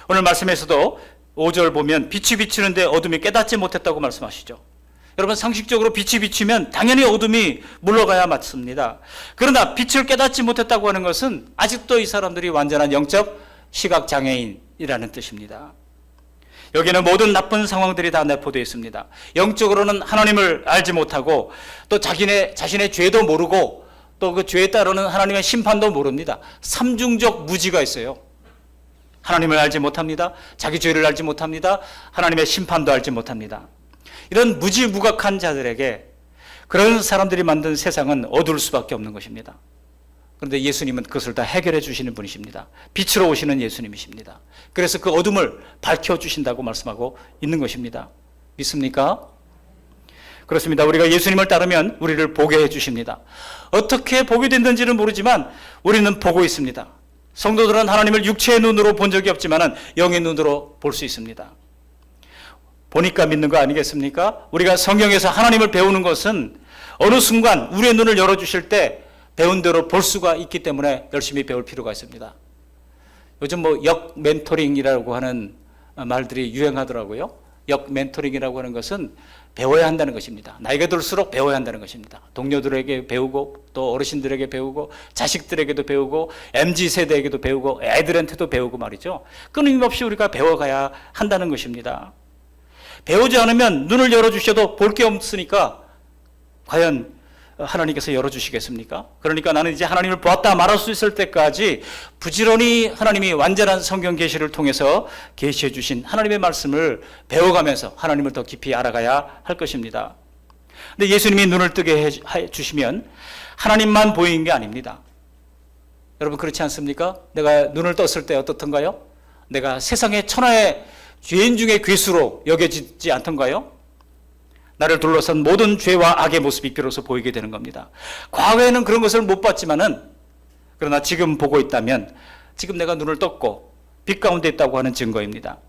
A: 오늘 말씀에서도 5절 보면 빛이 비치는데 어둠이 깨닫지 못했다고 말씀하시죠. 여러분, 상식적으로 빛이 비치면 당연히 어둠이 물러가야 맞습니다. 그러나 빛을 깨닫지 못했다고 하는 것은 아직도 이 사람들이 완전한 영적 시각장애인이라는 뜻입니다. 여기는 모든 나쁜 상황들이 다 내포되어 있습니다. 영적으로는 하나님을 알지 못하고 또 자신의 죄도 모르고 또 그 죄에 따르는 하나님의 심판도 모릅니다. 삼중적 무지가 있어요. 하나님을 알지 못합니다. 자기 죄를 알지 못합니다. 하나님의 심판도 알지 못합니다. 이런 무지무각한 자들에게 그런 사람들이 만든 세상은 어두울 수밖에 없는 것입니다. 그런데 예수님은 그것을 다 해결해 주시는 분이십니다. 빛으로 오시는 예수님이십니다. 그래서 그 어둠을 밝혀주신다고 말씀하고 있는 것입니다. 믿습니까? 그렇습니다. 우리가 예수님을 따르면 우리를 보게 해주십니다. 어떻게 보게 됐는지는 모르지만 우리는 보고 있습니다. 성도들은 하나님을 육체의 눈으로 본 적이 없지만 영의 눈으로 볼 수 있습니다. 보니까 믿는 거 아니겠습니까? 우리가 성경에서 하나님을 배우는 것은 어느 순간 우리의 눈을 열어주실 때 배운 대로 볼 수가 있기 때문에 열심히 배울 필요가 있습니다. 요즘 역 멘토링이라고 하는 말들이 유행하더라고요. 역 멘토링이라고 하는 것은 배워야 한다는 것입니다. 나이가 들수록 배워야 한다는 것입니다. 동료들에게 배우고 또 어르신들에게 배우고 자식들에게도 배우고 MZ세대에게도 배우고 애들한테도 배우고 말이죠. 끊임없이 우리가 배워가야 한다는 것입니다. 배우지 않으면 눈을 열어주셔도 볼 게 없으니까 과연 하나님께서 열어주시겠습니까? 그러니까 나는 이제 하나님을 보았다 말할 수 있을 때까지 부지런히 하나님이 완전한 성경 계시를 통해서 계시해 주신 하나님의 말씀을 배워가면서 하나님을 더 깊이 알아가야 할 것입니다. 근데 예수님이 눈을 뜨게 해 주시면 하나님만 보이는 게 아닙니다. 여러분, 그렇지 않습니까? 내가 눈을 떴을 때 어떻던가요? 내가 세상의 천하의 죄인 중에 괴수로 여겨지지 않던가요? 나를 둘러싼 모든 죄와 악의 모습이 비로소 보이게 되는 겁니다. 과거에는 그런 것을 못 봤지만은, 그러나 지금 보고 있다면 지금 내가 눈을 떴고 빛 가운데 있다고 하는 증거입니다.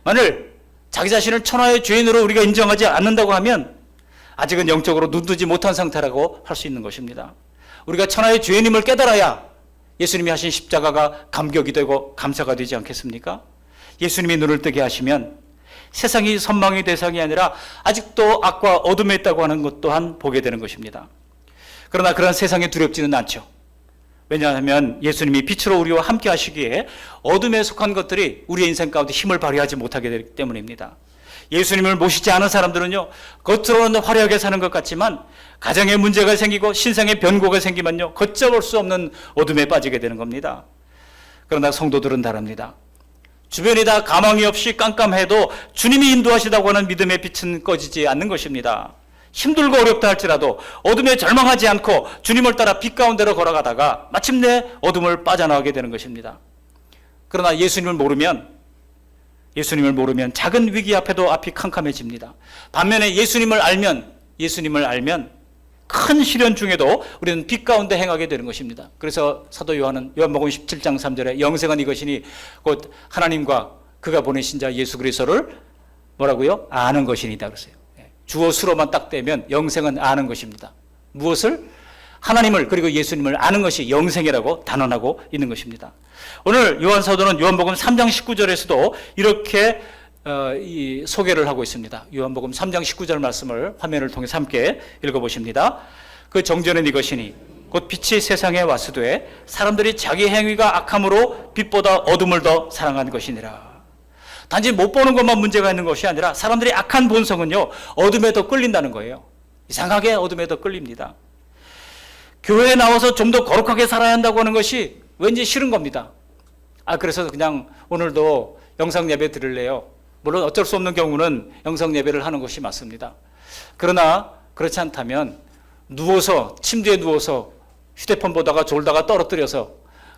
A: 만일 자기 자신을 천하의 죄인으로 우리가 인정하지 않는다고 하면 아직은 영적으로 눈 뜨지 못한 상태라고 할 수 있는 것입니다. 우리가 천하의 죄인임을 깨달아야 예수님이 하신 십자가가 감격이 되고 감사가 되지 않겠습니까? 예수님이 눈을 뜨게 하시면 세상이 선망의 대상이 아니라 아직도 악과 어둠에 있다고 하는 것 또한 보게 되는 것입니다. 그러나 그런 세상에 두렵지는 않죠. 왜냐하면 예수님이 빛으로 우리와 함께 하시기에 어둠에 속한 것들이 우리의 인생 가운데 힘을 발휘하지 못하게 되기 때문입니다. 예수님을 모시지 않은 사람들은요, 겉으로는 화려하게 사는 것 같지만 가정에 문제가 생기고 신상에 변고가 생기면요, 걷잡을 수 없는 어둠에 빠지게 되는 겁니다. 그러나 성도들은 다릅니다. 주변이 다 가망이 없이 깜깜해도 주님이 인도하시다고 하는 믿음의 빛은 꺼지지 않는 것입니다. 힘들고 어렵다 할지라도 어둠에 절망하지 않고 주님을 따라 빛 가운데로 걸어가다가 마침내 어둠을 빠져나가게 되는 것입니다. 그러나 예수님을 모르면 작은 위기 앞에도 앞이 캄캄해집니다. 반면에 예수님을 알면 큰 시련 중에도 우리는 빛 가운데 행하게 되는 것입니다. 그래서 사도 요한은 요한복음 17장 3절에 영생은 이것이니 곧 하나님과 그가 보내신 자 예수 그리스도를 뭐라고요? 아는 것이니다 그랬어요. 주어 수로만 딱 떼면 영생은 아는 것입니다. 무엇을? 하나님을, 그리고 예수님을 아는 것이 영생이라고 단언하고 있는 것입니다. 오늘 요한 사도는 요한복음 3장 19절에서도 이렇게 이 소개를 하고 있습니다. 요한복음 3장 19절 말씀을 화면을 통해서 함께 읽어보십니다. 그 정죄는 이것이니 곧 빛이 세상에 왔으되 사람들이 자기 행위가 악함으로 빛보다 어둠을 더 사랑한 것이니라. 단지 못 보는 것만 문제가 있는 것이 아니라 사람들의 악한 본성은요, 어둠에 더 끌린다는 거예요. 이상하게 어둠에 더 끌립니다. 교회에 나와서 좀 더 거룩하게 살아야 한다고 하는 것이 왠지 싫은 겁니다. 그래서 그냥 오늘도 영상 예배 드릴래요. 물론 어쩔 수 없는 경우는 영상 예배를 하는 것이 맞습니다. 그러나 그렇지 않다면 누워서, 침대에 누워서 휴대폰 보다가 졸다가 떨어뜨려서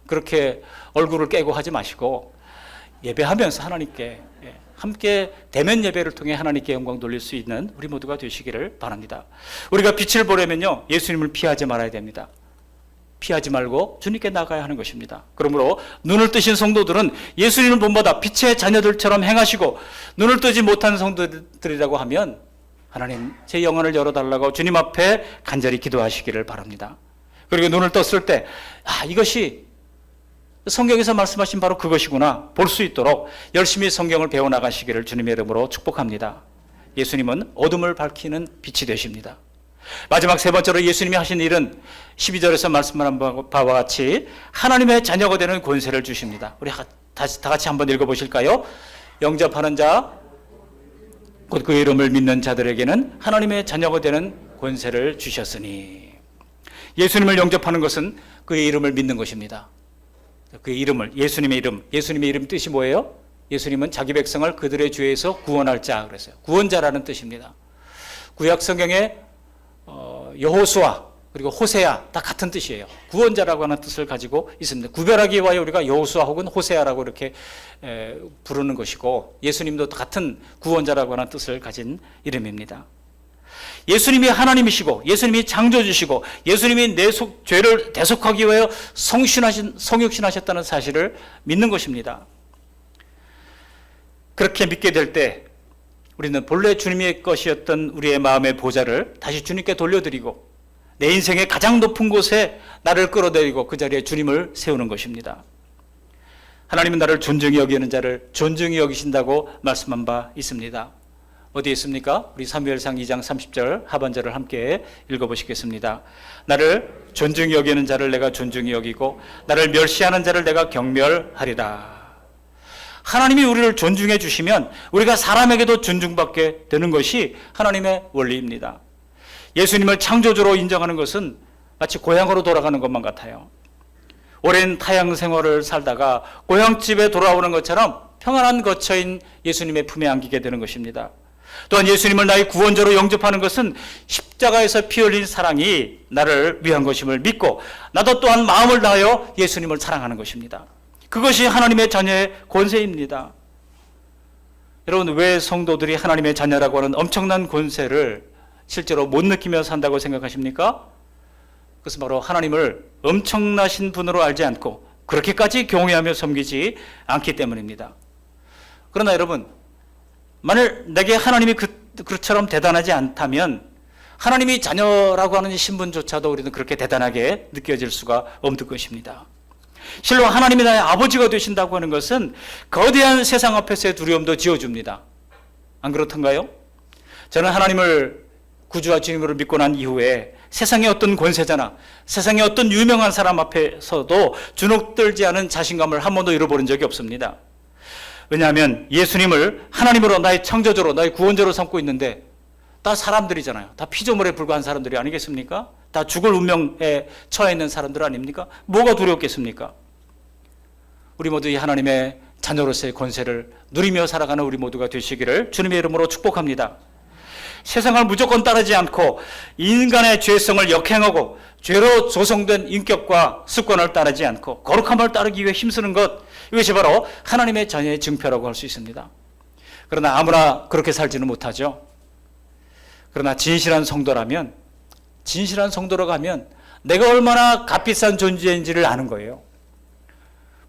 A: 그렇게 얼굴을 깨고 하지 마시고 예배하면서 하나님께 함께 대면 예배를 통해 하나님께 영광 돌릴 수 있는 우리 모두가 되시기를 바랍니다. 우리가 빛을 보려면요, 예수님을 피하지 말아야 됩니다. 피하지 말고 주님께 나가야 하는 것입니다. 그러므로 눈을 뜨신 성도들은 예수님을 본받아 빛의 자녀들처럼 행하시고, 눈을 뜨지 못한 성도들이라고 하면 하나님, 제 영혼을 열어달라고 주님 앞에 간절히 기도하시기를 바랍니다. 그리고 눈을 떴을 때 이것이 성경에서 말씀하신 바로 그것이구나 볼 수 있도록 열심히 성경을 배워나가시기를 주님의 이름으로 축복합니다. 예수님은 어둠을 밝히는 빛이 되십니다. 마지막 세 번째로 예수님이 하신 일은 12절에서 말씀한 바와 같이 하나님의 자녀가 되는 권세를 주십니다. 우리 다 같이 한번 읽어보실까요? 영접하는 자, 곧 그 이름을 믿는 자들에게는 하나님의 자녀가 되는 권세를 주셨으니. 예수님을 영접하는 것은 그의 이름을 믿는 것입니다. 그의 이름을, 예수님의 이름 뜻이 뭐예요? 예수님은 자기 백성을 그들의 죄에서 구원할 자 그랬어요. 구원자라는 뜻입니다. 구약 성경에 여호수아 그리고 호세아 다 같은 뜻이에요. 구원자라고 하는 뜻을 가지고 있습니다. 구별하기 위하여 우리가 여호수아 혹은 호세아라고 이렇게 부르는 것이고, 예수님도 같은 구원자라고 하는 뜻을 가진 이름입니다. 예수님이 하나님이시고, 예수님이 창조주시고, 예수님이 내 죄를 대속하기 위하여 성육신하셨다는 사실을 믿는 것입니다. 그렇게 믿게 될 때 우리는 본래 주님의 것이었던 우리의 마음의 보좌를 다시 주님께 돌려드리고, 내 인생의 가장 높은 곳에 나를 끌어들이고 그 자리에 주님을 세우는 것입니다. 하나님은 나를 존중히 여기는 자를 존중히 여기신다고 말씀한 바 있습니다. 어디에 있습니까? 우리 사무엘상 2장 30절 하반절을 함께 읽어보시겠습니다. 나를 존중히 여기는 자를 내가 존중히 여기고 나를 멸시하는 자를 내가 경멸하리라. 하나님이 우리를 존중해 주시면 우리가 사람에게도 존중받게 되는 것이 하나님의 원리입니다. 예수님을 창조주로 인정하는 것은 마치 고향으로 돌아가는 것만 같아요. 오랜 타향 생활을 살다가 고향집에 돌아오는 것처럼 평안한 거처인 예수님의 품에 안기게 되는 것입니다. 또한 예수님을 나의 구원자로 영접하는 것은 십자가에서 피 흘린 사랑이 나를 위한 것임을 믿고 나도 또한 마음을 다하여 예수님을 사랑하는 것입니다. 그것이 하나님의 자녀의 권세입니다. 여러분, 왜 성도들이 하나님의 자녀라고 하는 엄청난 권세를 실제로 못 느끼며 산다고 생각하십니까? 그것은 바로 하나님을 엄청나신 분으로 알지 않고 그렇게까지 경외하며 섬기지 않기 때문입니다. 그러나 여러분, 만일 내게 하나님이 그처럼 대단하지 않다면 하나님이 자녀라고 하는 신분조차도 우리는 그렇게 대단하게 느껴질 수가 없는 것입니다. 실로 하나님이 나의 아버지가 되신다고 하는 것은 거대한 세상 앞에서의 두려움도 지어줍니다. 안 그렇던가요? 저는 하나님을 구주와 주님으로 믿고 난 이후에 세상의 어떤 권세자나 세상의 어떤 유명한 사람 앞에서도 주눅들지 않은 자신감을 한 번도 잃어버린 적이 없습니다. 왜냐하면 예수님을 하나님으로 나의 창조주로 나의 구원자로 삼고 있는데 다 사람들이잖아요. 다 피조물에 불과한 사람들이 아니겠습니까? 다 죽을 운명에 처해 있는 사람들 아닙니까? 뭐가 두렵겠습니까? 우리 모두 이 하나님의 자녀로서의 권세를 누리며 살아가는 우리 모두가 되시기를 주님의 이름으로 축복합니다. 세상을 무조건 따르지 않고 인간의 죄성을 역행하고 죄로 조성된 인격과 습관을 따르지 않고 거룩함을 따르기 위해 힘쓰는 것, 이것이 바로 하나님의 자녀의 증표라고 할 수 있습니다. 그러나 아무나 그렇게 살지는 못하죠. 그러나 진실한 성도라면, 진실한 성도로 가면 내가 얼마나 값비싼 존재인지를 아는 거예요.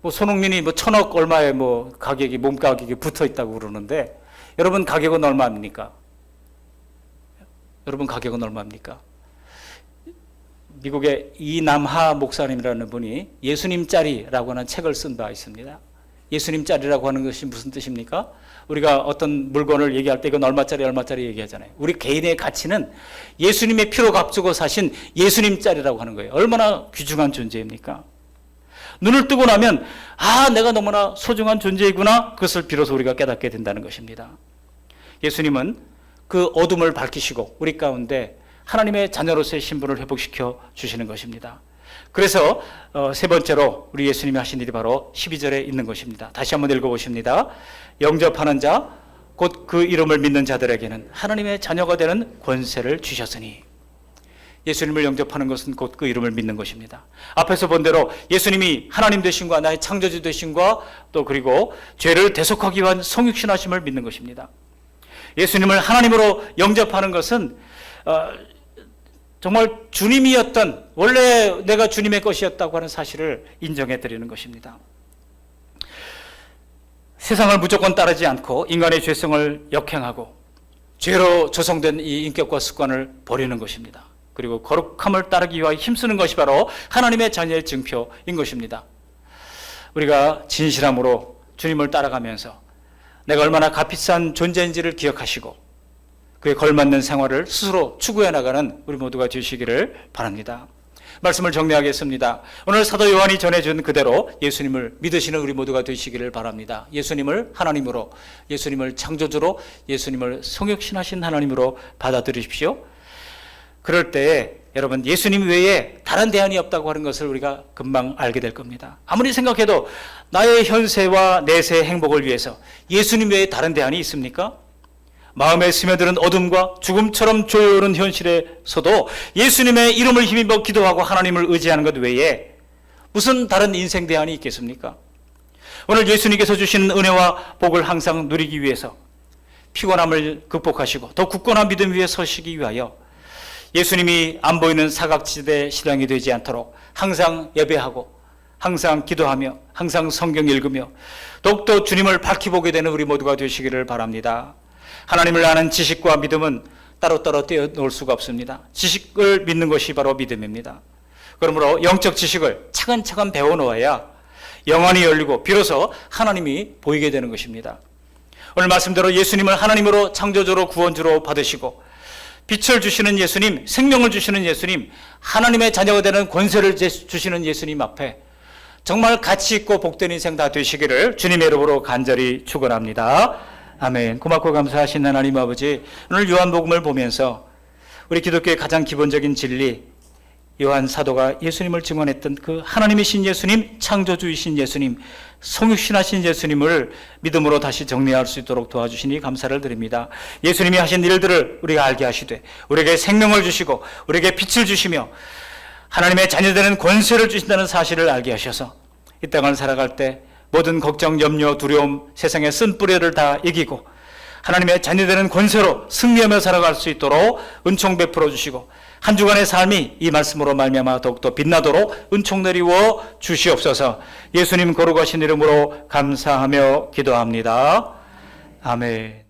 A: 손흥민이 1,000억 얼마의 가격이, 몸 가격이 붙어 있다고 그러는데, 여러분 가격은 얼마입니까? 여러분 가격은 얼마입니까? 미국의 이남하 목사님이라는 분이 예수님짜리라고 하는 책을 쓴 바 있습니다. 예수님짜리라고 하는 것이 무슨 뜻입니까? 우리가 어떤 물건을 얘기할 때 이건 얼마짜리 얘기하잖아요. 우리 개인의 가치는 예수님의 피로 값주고 사신 예수님짜리라고 하는 거예요. 얼마나 귀중한 존재입니까? 눈을 뜨고 나면 내가 너무나 소중한 존재이구나, 그것을 비로소 우리가 깨닫게 된다는 것입니다. 예수님은 그 어둠을 밝히시고 우리 가운데 하나님의 자녀로서의 신분을 회복시켜 주시는 것입니다. 그래서 세 번째로 우리 예수님이 하신 일이 바로 12절에 있는 것입니다. 다시 한번 읽어보십니다. 영접하는 자, 곧 그 이름을 믿는 자들에게는 하나님의 자녀가 되는 권세를 주셨으니. 예수님을 영접하는 것은 곧 그 이름을 믿는 것입니다. 앞에서 본 대로 예수님이 하나님 되신과 나의 창조주 되신과 또 그리고 죄를 대속하기 위한 성육신하심을 믿는 것입니다. 예수님을 하나님으로 영접하는 것은 정말 주님이었던, 원래 내가 주님의 것이었다고 하는 사실을 인정해 드리는 것입니다. 세상을 무조건 따르지 않고 인간의 죄성을 역행하고 죄로 조성된 이 인격과 습관을 버리는 것입니다. 그리고 거룩함을 따르기 위하여 힘쓰는 것이 바로 하나님의 자녀의 증표인 것입니다. 우리가 진실함으로 주님을 따라가면서 내가 얼마나 값비싼 존재인지를 기억하시고 그에 걸맞는 생활을 스스로 추구해 나가는 우리 모두가 되시기를 바랍니다. 말씀을 정리하겠습니다. 오늘 사도 요한이 전해준 그대로 예수님을 믿으시는 우리 모두가 되시기를 바랍니다. 예수님을 하나님으로, 예수님을 창조주로, 예수님을 성육신하신 하나님으로 받아들이십시오. 그럴 때에 여러분, 예수님 외에 다른 대안이 없다고 하는 것을 우리가 금방 알게 될 겁니다. 아무리 생각해도 나의 현세와 내세의 행복을 위해서 예수님 외에 다른 대안이 있습니까? 마음에 스며드는 어둠과 죽음처럼 조여오는 현실에서도 예수님의 이름을 힘입어 기도하고 하나님을 의지하는 것 외에 무슨 다른 인생 대안이 있겠습니까? 오늘 예수님께서 주시는 은혜와 복을 항상 누리기 위해서 피곤함을 극복하시고 더 굳건한 믿음 위에 서시기 위하여 예수님이 안 보이는 사각지대 신앙이 되지 않도록 항상 예배하고 항상 기도하며 항상 성경 읽으며 더욱더 주님을 밝히 보게 되는 우리 모두가 되시기를 바랍니다. 하나님을 아는 지식과 믿음은 따로따로 떼어놓을 수가 없습니다. 지식을 믿는 것이 바로 믿음입니다. 그러므로 영적 지식을 차근차근 배워놓아야 영안이 열리고 비로소 하나님이 보이게 되는 것입니다. 오늘 말씀대로 예수님을 하나님으로 창조주로 구원주로 받으시고 빛을 주시는 예수님, 생명을 주시는 예수님, 하나님의 자녀가 되는 권세를 주시는 예수님 앞에 정말 가치 있고 복된 인생 다 되시기를 주님의 이름으로 간절히 축원합니다. 아멘. 고맙고 감사하신 하나님 아버지, 오늘 요한복음을 보면서 우리 기독교의 가장 기본적인 진리, 요한 사도가 예수님을 증언했던 그 하나님이신 예수님, 창조주이신 예수님, 성육신하신 예수님을 믿음으로 다시 정리할 수 있도록 도와주시니 감사를 드립니다. 예수님이 하신 일들을 우리가 알게 하시되 우리에게 생명을 주시고 우리에게 빛을 주시며 하나님의 자녀되는 권세를 주신다는 사실을 알게 하셔서 이 땅을 살아갈 때 모든 걱정, 염려, 두려움, 세상의 쓴뿌리를 다 이기고 하나님의 자녀되는 권세로 승리하며 살아갈 수 있도록 은총 베풀어 주시고 한 주간의 삶이 이 말씀으로 말미암아 더욱더 빛나도록 은총 내리워 주시옵소서. 예수님 거룩하신 이름으로 감사하며 기도합니다. 아멘.